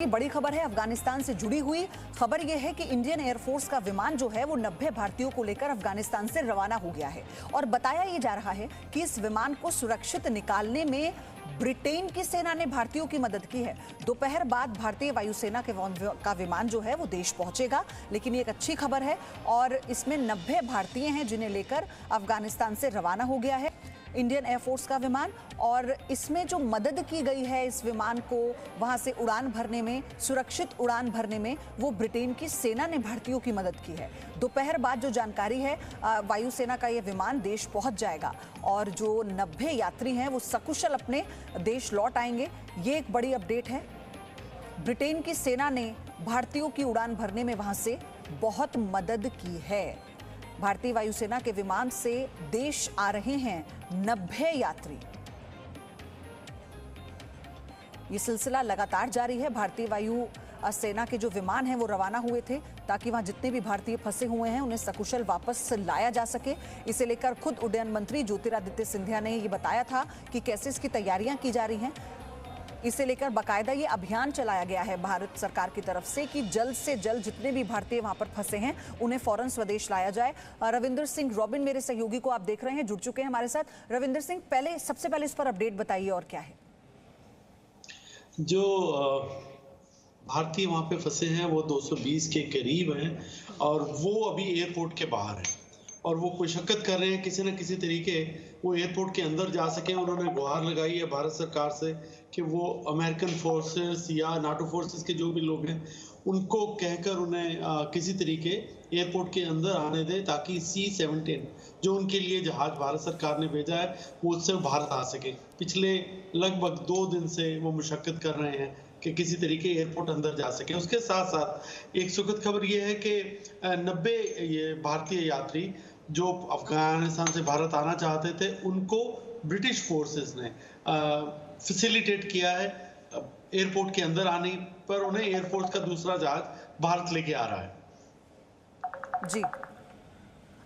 ये बड़ी खबर है अफगानिस्तान से जुड़ी हुई। खबर यह है कि इंडियन एयरफोर्स का विमान जो है वो 90 भारतीयों को लेकर अफगानिस्तान से रवाना हो गया है और बताया ये जा रहा है कि इस विमान को सुरक्षित निकालने में ब्रिटेन की सेना ने भारतीयों की मदद की है। दोपहर बाद भारतीय वायुसेना का विमान जो है वो देश पहुंचेगा, लेकिन ये एक अच्छी खबर है और इसमें 90 भारतीय हैं जिन्हें लेकर अफगानिस्तान से रवाना हो गया है इंडियन एयरफोर्स का विमान। और इसमें जो मदद की गई है इस विमान को वहां से उड़ान भरने में, सुरक्षित उड़ान भरने में, वो ब्रिटेन की सेना ने भारतीयों की मदद की है। दोपहर बाद जो जानकारी है वायुसेना का ये विमान देश पहुंच जाएगा और जो 90 यात्री हैं वो सकुशल अपने देश लौट आएंगे। ये एक बड़ी अपडेट है। ब्रिटेन की सेना ने भारतीयों की उड़ान भरने में वहां से बहुत मदद की है। भारतीय वायुसेना के विमान से देश आ रहे हैं 90 यात्री। ये सिलसिला लगातार जारी है। भारतीय वायु सेना के जो विमान हैं वो रवाना हुए थे ताकि वहां जितने भी भारतीय फंसे हुए हैं उन्हें सकुशल वापस लाया जा सके। इसे लेकर खुद उड्डयन मंत्री ज्योतिरादित्य सिंधिया ने ये बताया था कि कैसे इसकी तैयारियां की जा रही हैं। इसे लेकर बाकायदा ये अभियान चलाया गया है भारत सरकार की तरफ से कि जल्द से जल्द जितने भी भारतीय वहां पर फंसे हैं उन्हें फौरन स्वदेश लाया जाए। रविंदर सिंह रॉबिन मेरे सहयोगी को आप देख रहे हैं, जुड़ चुके हैं हमारे साथ। रविंदर सिंह, सबसे पहले इस पर अपडेट बताइए और क्या है? जो भारतीय वहां पे फंसे हैं वो 220 के करीब हैं और वो अभी एयरपोर्ट के बाहर हैं और वो कोशिश कर रहे हैं किसी न किसी तरीके वो एयरपोर्ट के अंदर जा सके। उन्होंने गुहार लगाई है भारत सरकार से कि वो अमेरिकन फोर्सेस या नाटो फोर्सेस के जो भी लोग हैं उनको कहकर उन्हें किसी तरीके एयरपोर्ट के अंदर आने दें ताकि C-17 जो उनके लिए जहाज भारत सरकार ने भेजा है वो उससे भारत आ सके। पिछले लगभग 2 दिन से वो मुशक्कत कर रहे हैं कि किसी तरीके एयरपोर्ट अंदर जा सके। उसके साथ साथ एक सुखद खबर ये है कि 90 ये भारतीय यात्री जो अफगानिस्तान से भारत आना चाहते थे उनको ब्रिटिश फोर्सेस ने फैसिलिटेट किया है एयरपोर्ट के अंदर आने पर। उन्हें एयरफोर्स का दूसरा जहाज भारत लेके आ रहा है। जी,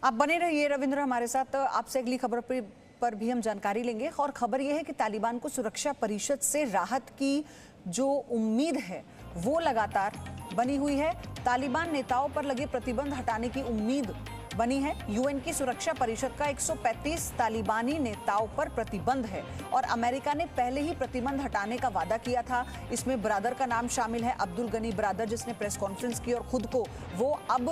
आप बने रहिए रविंद्र हमारे साथ। आपसे अगली खबर पर भी हम जानकारी लेंगे और खबर यह है कि तालिबान को सुरक्षा परिषद से राहत की जो उम्मीद है वो लगातार बनी हुई है। तालिबान नेताओं पर लगे प्रतिबंध हटाने की उम्मीद बनी है। यूएन की सुरक्षा परिषद का 135 तालिबानी नेताओं पर प्रतिबंध है और अमेरिका ने पहले ही प्रतिबंध हटाने का वादा किया था। इसमें ब्रादर का नाम शामिल है, अब्दुल गनी ब्रादर, जिसने प्रेस कॉन्फ्रेंस की और खुद को वो अब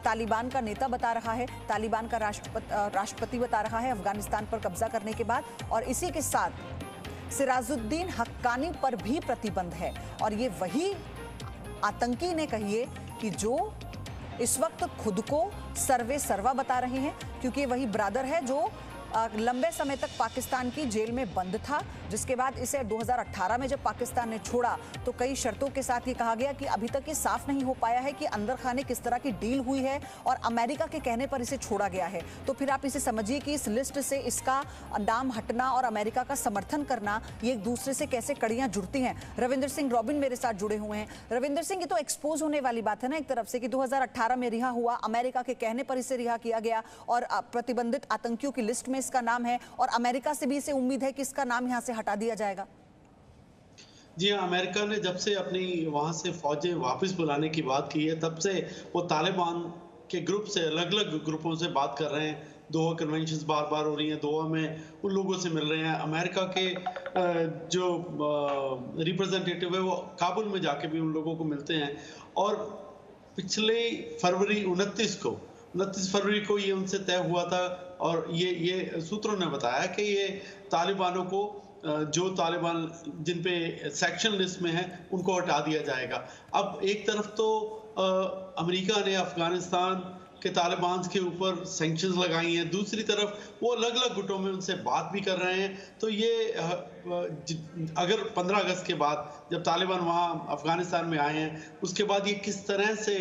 तालिबान का नेता बता रहा है, तालिबान का राष्ट्रपति बता रहा है अफगानिस्तान पर कब्जा करने के बाद। और इसी के साथ सिराजुद्दीन हक्कानी पर भी प्रतिबंध है और ये वही आतंकी ने कहिए कि जो इस वक्त खुद को सर्वे सर्वा बता रहे हैं, क्योंकि वही ब्रादर है जो लंबे समय तक पाकिस्तान की जेल में बंद था, जिसके बाद इसे 2018 में जब पाकिस्तान ने छोड़ा तो कई शर्तों के साथ ये कहा गया कि अभी तक ये साफ नहीं हो पाया है कि अंदर खाने किस तरह की डील हुई है और अमेरिका के कहने पर इसे छोड़ा गया है। तो फिर आप इसे समझिए कि इस लिस्ट से इसका नाम हटना और अमेरिका का समर्थन करना ये एक दूसरे से कैसे कड़ियां जुड़ती हैं। रविंदर सिंह रॉबिन मेरे साथ जुड़े हुए हैं। रविंदर सिंह, ये तो एक्सपोज होने वाली बात है ना एक तरफ से कि 2018 में रिहा हुआ, अमेरिका के कहने पर इसे रिहा किया गया और प्रतिबंधित आतंकियों की लिस्ट में इसका नाम है और अमेरिका से भी इसे उम्मीद है कि इसका नाम यहां से हटा दिया जाएगा। जी हाँ, अमेरिका ने जब से अपनी वहां से फौजें वापस बुलाने की बात की है तब से वो तालिबान के ग्रुप से, अलग अलग ग्रुपों से बात कर रहे हैं। दोहा कन्वेंशंस बार बार हो रही हैं, दोहा में उन लोगों से मिल रहे हैं। अमेरिका के जो रिप्रेजेंटेटिव है वो काबुल में जाके भी उन लोगों को मिलते हैं और पिछले फरवरी 29 फरवरी को ये उनसे तय हुआ था और ये सूत्रों ने बताया कि ये तालिबानों को जो तालिबान जिन पे सेक्शन लिस्ट में है उनको हटा दिया जाएगा। अब एक तरफ तो अमेरिका ने अफगानिस्तान के तालिबान के ऊपर सैंक्शंस लगाई हैं, दूसरी तरफ वो अलग अलग गुटों में उनसे बात भी कर रहे हैं। तो ये अगर 15 अगस्त के बाद जब तालिबान वहाँ अफगानिस्तान में आए हैं उसके बाद ये किस तरह से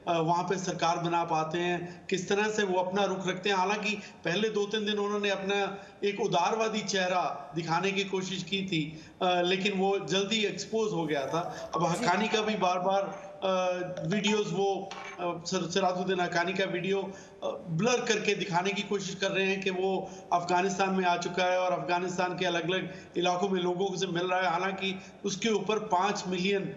वहाँ पे सरकार बना पाते हैं, किस तरह से वो अपना रुख रखते हैं। हालांकि पहले 2-3 दिन उन्होंने अपना एक उदारवादी चेहरा दिखाने की कोशिश की थी लेकिन वो जल्दी एक्सपोज हो गया था। अब हक्कानी का भी बार बार वीडियोस वो सिराजुद्दीन हक्कानी का वीडियो ब्लर करके दिखाने की कोशिश कर रहे हैं कि वो अफगानिस्तान में आ चुका है और अफगानिस्तान के अलग अलग इलाकों में लोगों से मिल रहा है। हालांकि उसके ऊपर 5 मिलियन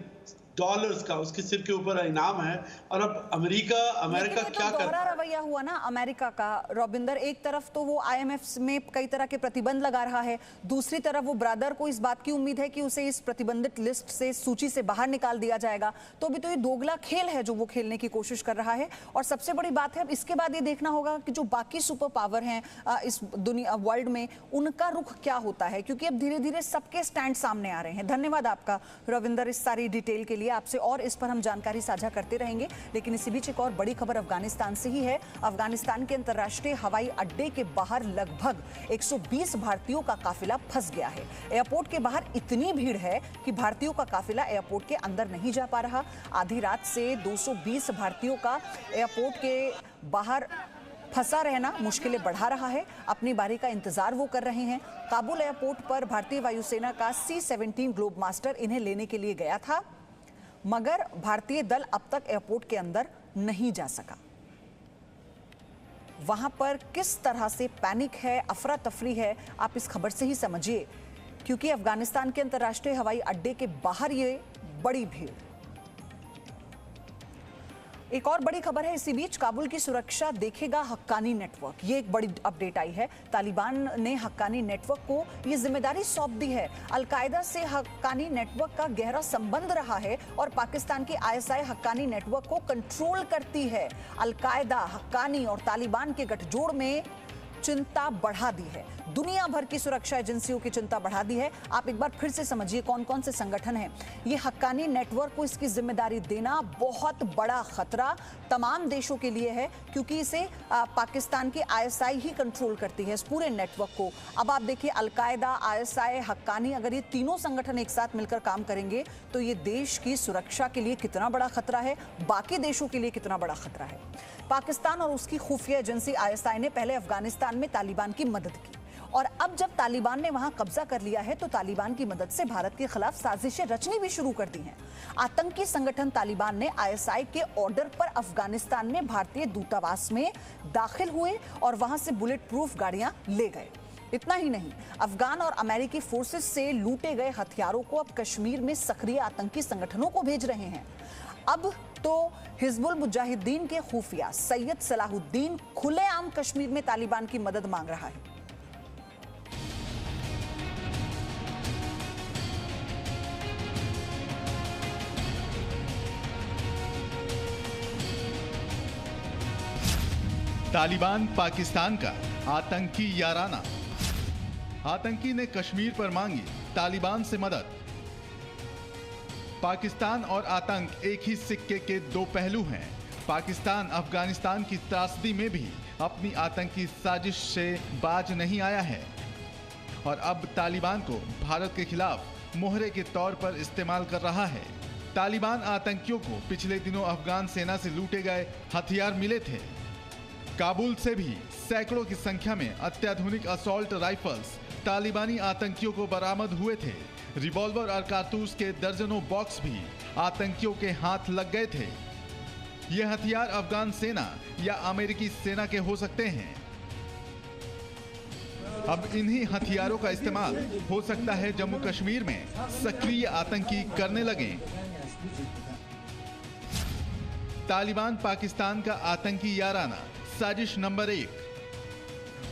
डॉलर्स का उसके सिर के ऊपर इनाम है। और अब अमेरिका लेकिन ये क्या तो कर दोहरा रवैया हुआ ना अमेरिका का रविंदर। एक तरफ तो वो आईएमएफ में कई तरह के प्रतिबंध लगा रहा है, दूसरी तरफ वो ब्रदर को इस बात की उम्मीद है कि उसे इस प्रतिबंधित लिस्ट से, सूची से बाहर निकाल दिया जाएगा। तो अभी तो ये दोगला खेल है जो वो खेलने की कोशिश कर रहा है। और सबसे बड़ी बात है अब इसके बाद ये देखना होगा कि जो बाकी सुपर पावर हैं इस दुनिया वर्ल्ड में, उनका रुख क्या होता है, क्योंकि अब धीरे धीरे सबके स्टैंड सामने आ रहे हैं। धन्यवाद आपका रविंदर इस सारी डिटेल के लिए। आपसे और इस पर हम जानकारी साझा करते रहेंगे। लेकिन इसी बीच एक और बड़ी खबर अफगानिस्तान से ही है। अफगानिस्तान के अंतर्राष्ट्रीय हवाई अड्डे के बाहर लगभग 120 भारतीयों का काफिला फंस गया है। एयरपोर्ट के बाहर इतनी भीड़ है कि भारतीयों का काफिला एयरपोर्ट के अंदर नहीं जा पा रहा। आधी रात से 220 भारतीयों का एयरपोर्ट के बाहर फंसा रहना मुश्किलें बढ़ा रहा है। अपनी बारी का इंतजार वो कर रहे हैं। काबुल एयरपोर्ट पर भारतीय वायुसेना का C-17 ग्लोब मास्टर इन्हें लेने के लिए गया था, मगर भारतीय दल अब तक एयरपोर्ट के अंदर नहीं जा सका। वहां पर किस तरह से पैनिक है, अफरा तफरी है, आप इस खबर से ही समझिए, क्योंकि अफगानिस्तान के अंतर्राष्ट्रीय हवाई अड्डे के बाहर ये बड़ी भीड़। एक और बड़ी खबर है इसी बीच, काबुल की सुरक्षा देखेगा हक्कानी नेटवर्क। ये एक बड़ी अपडेट आई है। तालिबान ने हक्कानी नेटवर्क को ये जिम्मेदारी सौंप दी है। अलकायदा से हक्कानी नेटवर्क का गहरा संबंध रहा है और पाकिस्तान की ISI हक्कानी नेटवर्क को कंट्रोल करती है। अलकायदा, हक्कानी और तालिबान के गठजोड़ में चिंता बढ़ा दी है। दुनिया भर की सुरक्षा एजेंसियों की चिंता बढ़ा दी है। आप एक बार फिर से समझिए कौन कौन से संगठन हैं। ये हक्कानी नेटवर्क को इसकी जिम्मेदारी देना बहुत बड़ा खतरा तमाम देशों के लिए है, क्योंकि इसे पाकिस्तान की ISI ही कंट्रोल करती है इस पूरे नेटवर्क को। अब आप देखिए, अलकायदा, ISI, हक्कानी, अगर ये तीनों संगठन एक साथ मिलकर काम करेंगे तो ये देश की सुरक्षा के लिए कितना बड़ा खतरा है, बाकी देशों के लिए कितना बड़ा खतरा है। पाकिस्तान और उसकी खुफिया एजेंसी ISI ने पहले अफगानिस्तान में तालिबान की मदद की, और अब जब तालिबान ने वहां कब्जा कर लिया है तो तालिबान की मदद से भारत के खिलाफ साजिशें रचनी भी शुरू कर दी हैं। आतंकी संगठन तालिबान ने ISI के ऑर्डर पर अफगानिस्तान में भारतीय दूतावास में दाखिल हुए और वहां से बुलेट प्रूफ गाड़ियां ले गए। इतना ही नहीं, अफगान और अमेरिकी फोर्सेस से लूटे गए हथियारों को अब कश्मीर में सक्रिय आतंकी संगठनों को भेज रहे हैं। अब तो हिजबुल मुजाहिदीन के खुफिया सैयद सलाहुद्दीन खुलेआम कश्मीर में तालिबान की मदद मांग रहा है। तालिबान पाकिस्तान का आतंकी याराना। आतंकी ने कश्मीर पर मांगी तालिबान से मदद। पाकिस्तान और आतंक एक ही सिक्के के दो पहलू हैं। पाकिस्तान अफगानिस्तान की त्रासदी में भी अपनी आतंकी साजिश से बाज नहीं आया है और अब तालिबान को भारत के खिलाफ मोहरे के तौर पर इस्तेमाल कर रहा है। तालिबान आतंकियों को पिछले दिनों अफगान सेना से लूटे गए हथियार मिले थे। काबुल से भी सैकड़ों की संख्या में अत्याधुनिक असॉल्ट राइफल्स तालिबानी आतंकियों को बरामद हुए थे। रिवॉल्वर और कारतूस के दर्जनों बॉक्स भी आतंकियों के हाथ लग गए थे। ये हथियार अफगान सेना या अमेरिकी सेना के हो सकते हैं। अब इन्हीं हथियारों का इस्तेमाल हो सकता है जम्मू कश्मीर में सक्रिय आतंकी करने लगे। तालिबान पाकिस्तान का आतंकी याराना। साजिश नंबर 1।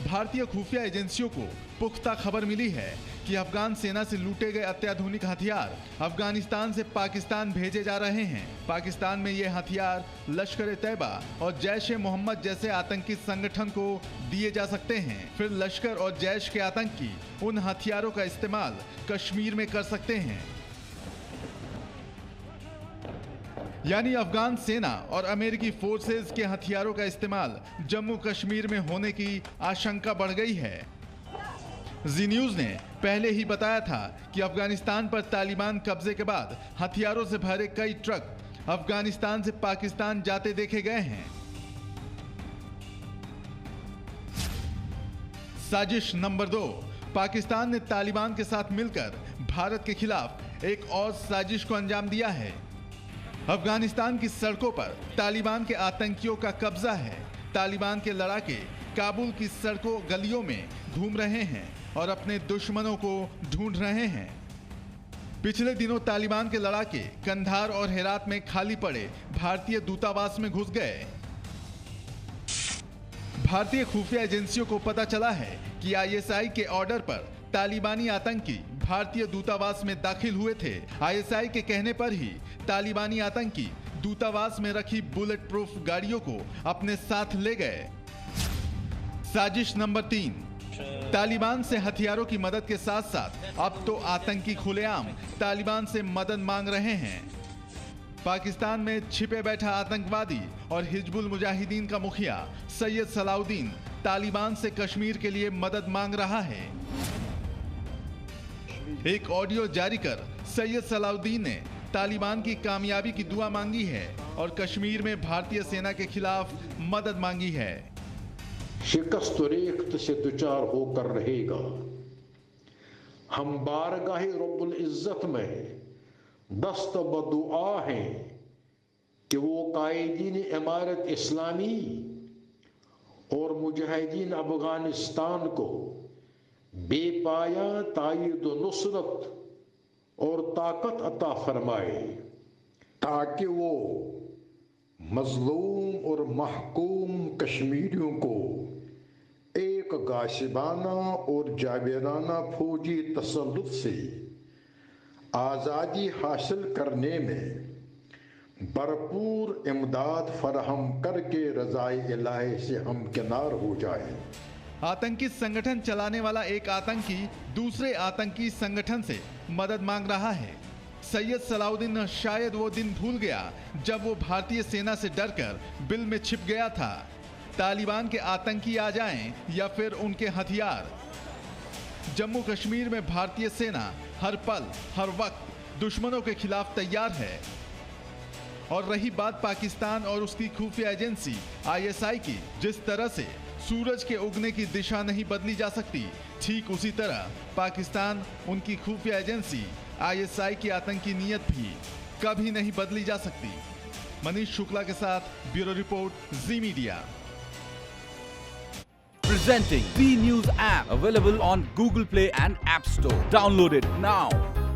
भारतीय खुफिया एजेंसियों को पुख्ता खबर मिली है कि अफगान सेना से लूटे गए अत्याधुनिक हथियार अफगानिस्तान से पाकिस्तान भेजे जा रहे हैं। पाकिस्तान में ये हथियार लश्कर ए तैयबा और जैश ए मोहम्मद जैसे आतंकी संगठन को दिए जा सकते हैं। फिर लश्कर और जैश के आतंकी उन हथियारों का इस्तेमाल कश्मीर में कर सकते हैं। यानी अफगान सेना और अमेरिकी फोर्सेस के हथियारों का इस्तेमाल जम्मू कश्मीर में होने की आशंका बढ़ गई है। जी न्यूज ने पहले ही बताया था कि अफगानिस्तान पर तालिबान कब्जे के बाद हथियारों से भरे कई ट्रक अफगानिस्तान से पाकिस्तान जाते देखे गए हैं। साजिश नंबर 2। पाकिस्तान ने तालिबान के साथ मिलकर भारत के खिलाफ एक और साजिश को अंजाम दिया है। अफगानिस्तान की सड़कों पर तालिबान के आतंकियों का कब्जा है। तालिबान के लड़ाके काबुल की सड़कों गलियों में घूम रहे हैं और अपने दुश्मनों को ढूंढ रहे हैं। पिछले दिनों तालिबान के लड़ाके कंधार और हेरात में खाली पड़े भारतीय दूतावास में घुस गए। भारतीय खुफिया एजेंसियों को पता चला है कि आईएसआई के ऑर्डर पर तालिबानी आतंकी भारतीय दूतावास में दाखिल हुए थे। आईएसआई के कहने पर ही तालिबानी आतंकी दूतावास में रखी बुलेट प्रूफ गाड़ियों को अपने साथ ले गए। साजिश नंबर 3, तालिबान से हथियारों की मदद के साथ साथ अब तो आतंकी खुलेआम तालिबान से मदद मांग रहे हैं। पाकिस्तान में छिपे बैठा आतंकवादी और हिजबुल मुजाहिदीन का मुखिया सैयद सलाउद्दीन तालिबान से कश्मीर के लिए मदद मांग रहा है। एक ऑडियो जारी कर सैयद सलाउद्दीन ने तालिबान की कामयाबी की दुआ मांगी है और कश्मीर में भारतीय सेना के खिलाफ मदद मांगी है। शिकस्त रेख्त से दुचार होकर रहेगा। हम बारगाहे रब्बुल इज्जत में दस्त बदुआ हैं कि वो कायदीन इमारत इस्लामी और मुजाहिदीन अफगानिस्तान को बेपाया तायद नुसरत और ताकत अता फरमाए, ताकि वो मजलूम और महकूम कश्मीरियों को एक गाशिबाना और जावेराना फौजी तसल्लुत से आज़ादी हासिल करने में भरपूर इमदाद फराहम करके रज़ाए इलाही से हमकिनार हो जाए। आतंकी संगठन चलाने वाला एक आतंकी दूसरे आतंकी संगठन से मदद मांग रहा है। सैयद सलाउद्दीन शायद वो दिन भूल गया जब वो भारतीय सेना से डरकर बिल में छिप गया था। तालिबान के आतंकी आ जाएं या फिर उनके हथियार, जम्मू कश्मीर में भारतीय सेना हर पल हर वक्त दुश्मनों के खिलाफ तैयार है। और रही बात पाकिस्तान और उसकी खुफिया एजेंसी आईएसआई की, जिस तरह से सूरज के उगने की दिशा नहीं बदली जा सकती, ठीक उसी तरह पाकिस्तान उनकी खुफिया एजेंसी आईएसआई की आतंकी नीयत भी कभी नहीं बदली जा सकती। मनीष शुक्ला के साथ bureau report, ji media. Presenting B News app, available on Google Play and App Store. Download it now.